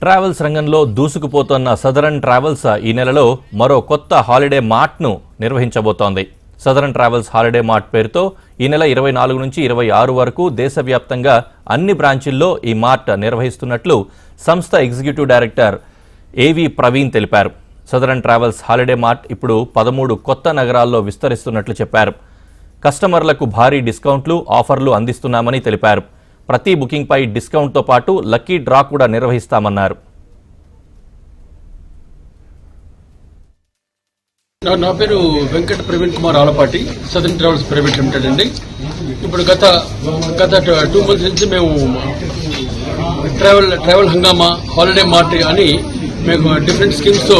Travels రంగంలో దూసుకుపోతున్న southern travels ఈ నెలలో మరో కొత్త హాలిడే మార్ట్ను నిర్వహించబోతోంది. సదరన్ ట్రావెల్స్ హాలిడే మార్ట్ పేరుతో ఈ నెల 24 నుంచి 26 వరకు దేశవ్యాప్తంగా అన్ని బ్రాంచీల్లో ఈ మార్ట్ నిర్వహిస్తున్నట్లు సంస్థ ఎగ్జిక్యూటివ్ డైరెక్టర్ ఏవి ప్రవీణ్ తెలిపారు. సదరన్ ట్రావెల్స్ హాలిడే మార్ట్ ఇప్పుడు 13 కొత్త నగరాల్లో విస్తరిస్తున్నట్లు చెప్పారు. కస్టమర్లకు భారీ డిస్కౌంట్లు, ఆఫర్లు అందిస్తున్నామని తెలిపారు. ప్రతి బుకింగ్పై డిస్కౌంట్తో పాటు లక్కీ డ్రా కూడా నిర్వహిస్తామన్నారు. నా పేరు Venkata Praveen Kumar Alapati, southern travels private limited అండి. ఇప్పుడు గత 2 months నుంచి మేము ట్రావెల్ హంగామా, హాలిడే మార్ట్ అని మేము డిఫరెంట్ స్కీమ్స్తో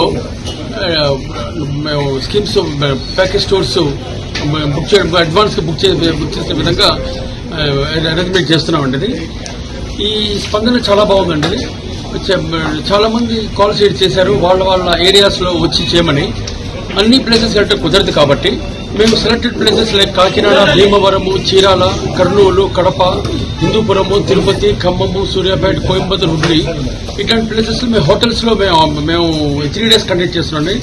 ప్యాకేజ్ స్టోర్స్ బుక్ చేయడం, అడ్వాన్స్గా బుక్ చేసే విధంగా అరేంజ్మెంట్ చేస్తున్నామండి. ఈ స్పందన చాలా బాగుందండి. చాలా మంది కాల్స్ చేశారు, వాళ్ళ ఏరియాస్లో వచ్చి చేయమని. అన్ని ప్లేసెస్ అంటే కుదరదు కాబట్టి మేము selected places like Kakinada, Bhimavaram, Chirala, Kurnool, Kadapa, Hindupur, Tirupati, Khammam, Suryapet, Coimbatore, Hubli ఇట్లాంటి ప్లేసెస్ మేము హోటల్స్లో మేము 3 days కండక్ట్ చేస్తున్నాండి.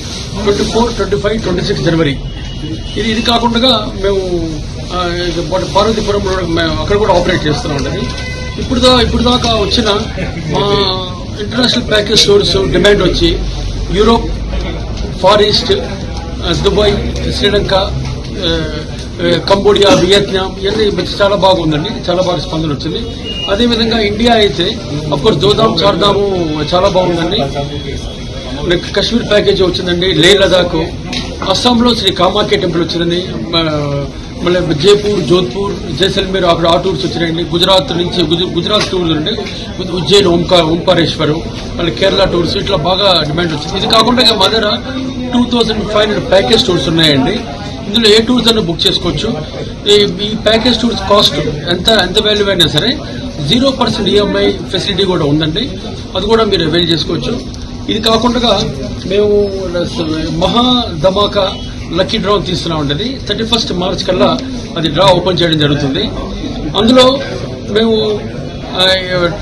24, 25, 26 జనవరి. ఇది కాకుండా మేము పార్వతీపురంలో అక్కడ కూడా ఆపరేట్ చేస్తున్నాం. ఇప్పుడు దాకా వచ్చిన మా ఇంటర్నేషనల్ ప్యాకేజ్ స్టోర్స్ డిమాండ్ వచ్చి Europe, far east, Dubai, Sri Lanka, Cambodia, Vietnam ఇవన్నీ చాలా బాగుందండి. చాలా బాగా స్పందన వచ్చింది. అదేవిధంగా ఇండియా అయితే అఫ్కోర్స్ దోదాం, చార్ధాము చాలా బాగుందండి. కాశ్మీర్ ప్యాకేజ్ వచ్చిందండి. లే లదాఖ్, అస్సాంలో శ్రీ కామాఖ్య టెంపుల్ వచ్చిందండి. మళ్ళీ జైపూర్, జోధ్పూర్, జైసల్మేర్ అక్కడ ఆ టూర్స్ వచ్చినాయండి. గుజరాత్ నుంచి గుజరాత్ టూర్స్ అండి. ఉజ్జయిన్, ఓంకారేశ్వరం, మళ్ళీ కేరళ టూర్స్ ఇట్లా బాగా డిమాండ్ వచ్చింది. ఇది కాకుండా మా దగ్గర 2500 ప్యాకేజ్ టూర్స్ ఉన్నాయండి. ఇందులో ఏ టూర్స్ అన్న బుక్ చేసుకోవచ్చు. ఈ ప్యాకేజ్ టూర్స్ కాస్ట్ ఎంత వాల్యూ అయినా సరే 0% EMI ఫెసిలిటీ కూడా ఉందండి. అది కూడా మీరు అవైల్ చేసుకోవచ్చు. ఇది కాకుండా మేము మహా ధమాకా లక్కీ డ్రా తీస్తున్నామండి. 31st March కల్లా అది డ్రా ఓపెన్ చేయడం జరుగుతుంది. అందులో మేము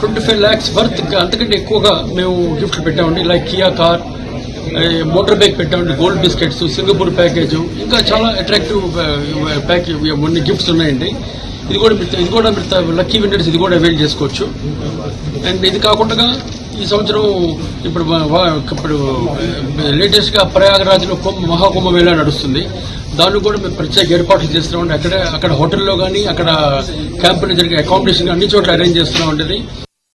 25 lakhs వర్త్ అంతకంటే ఎక్కువగా మేము గిఫ్ట్లు పెట్టామండి. Like Kia car, motor bike పెట్టామండి, గోల్డ్ బిస్కెట్స్, సింగపూర్ ప్యాకేజ్, ఇంకా చాలా అట్రాక్టివ్ ప్యాకేజ్ కొన్ని గిఫ్ట్స్ ఉన్నాయండి. ఇది కూడా లక్కీ విన్నర్స్ ఇది కూడా అవైల్ చేసుకోవచ్చు. అండ్ ఇది కాకుండా ఈ సంవత్సరం ఇప్పుడు లేటెస్ట్గా ప్రయాగరాజ్లో మహాకుంభమేళా నడుస్తుంది. దాన్ని కూడా మేము ప్రత్యేక ఏర్పాట్లు చేస్తున్నామండి. అక్కడ హోటల్లో కానీ, అక్కడ క్యాంపులో జరిగే అకామిడేషన్ అన్ని చోట్ల అరేంజ్ చేస్తున్నామండి.